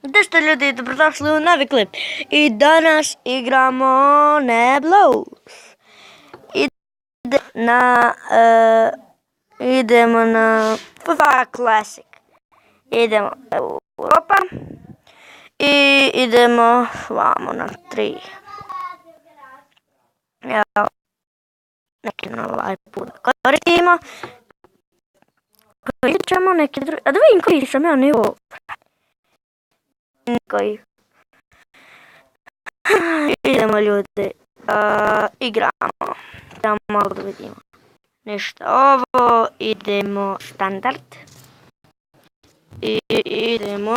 Gdje ste ljudi, dobrodošli u novi klip. I danas igramo Neblows. Idemo na FIFA Classic. Idemo Europa. I idemo vamo na 3. Evo, neki ovaj put koristimo. Koristit ćemo neki drugi. A da vidim koji sam ja nivo. Koji. Idemo ljudi. Igramo. Da malo da vidimo. Ništa ovo. Idemo standard. I idemo.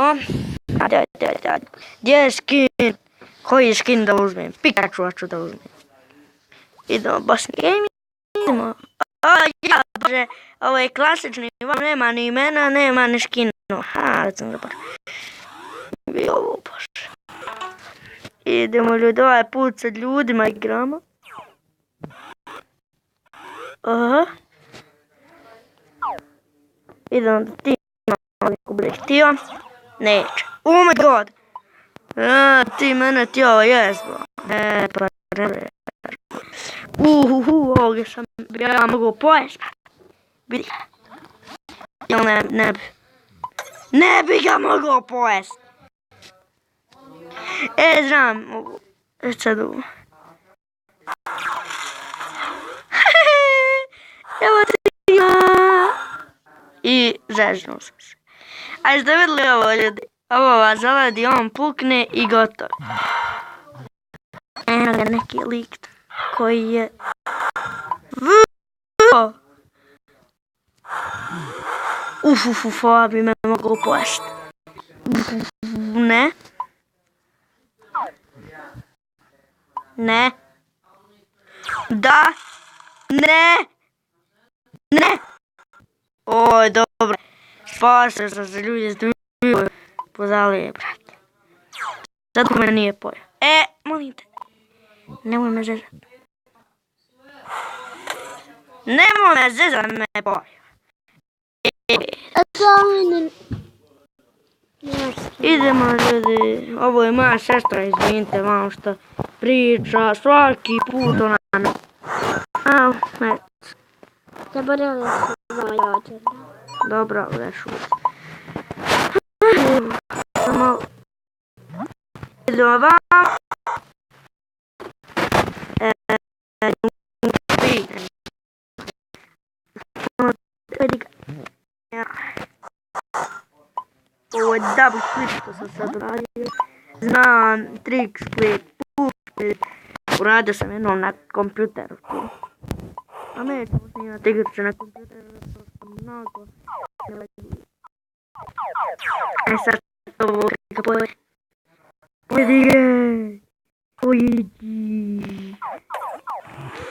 Gdje je skin? Koji skin da uzmem? Pikachu ću da uzmem. Idemo Bosni Gaming. Idemo. Ja, bože. Ovo je klasični. Nema ni imena, nema ni skinu. Već sam zaboravio. I ovo bože. Idemo ljudi, ovaj put sa ljudima igramo. Aha. Idemo da ti ako bude htio. Neće. Oh my god. Ti mene htio jezbo. Pa ne bre. Ovdje sam ja mogu pojest. Vidi. Jel ne bi. Ne bi ga mogao pojest. Znam, mogu. Sad ovo. Evo ti ja. I zežnuo sam se. A ste vidjeli ovo ljudi? Ovo vas zavadi, on pukne i gotovo. Evo ga neki lik koji je... Uf, bi me mogu pojest. Ne. Ne. Da. Ne. Ne. Oj, dobro. Spasio sam se ljudi združio. Pozalije, brate. Sad me nije pojeo. Molim te. Nemoj me zezat. Nemoj me zezat, me pojeo. Idemo ljudi, ovo je moja sestra, izvinite vam što priča svaki put ona me. Zaboravila sam jače. Dobro, lešu. Samo... Idemo vam. Ovo je double clip što sam sad uradio. Znam trik split. Uradio sam jednom na kompjuteru. A nećemo snimati igrice na kompjuteru. Mnogo. Sad ovo trika poje. Pojedi ga. Pojedi.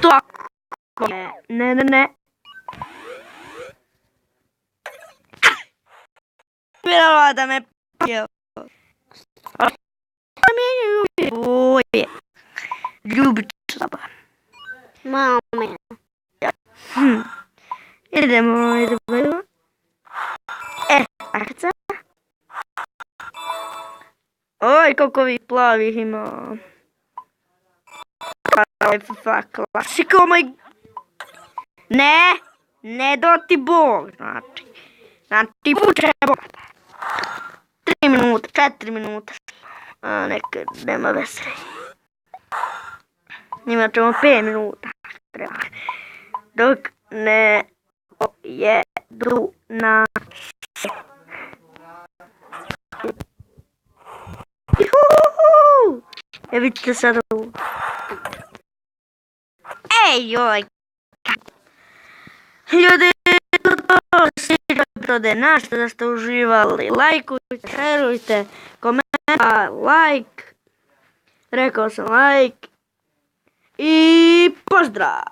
Tako je. Ne. Vjerovao da me pojeo. Oje. Ljubit slaba. Mame. Idemo. Akca. Oj, koliko ovih plavih ima. FIFA Classic, oh my... Ne doti Bog, znači. Znači, puče Bog. 3 minuta, 4 minuta. Neka, nema vesre. Imat ćemo 5 minuta. Dok ne jedu na se. Vidite sad ovo. Joj. Ljudi, to je našto da ste uživali. Lajkujte, šerujte, komentar, like. Rekao sam like. I pozdrav!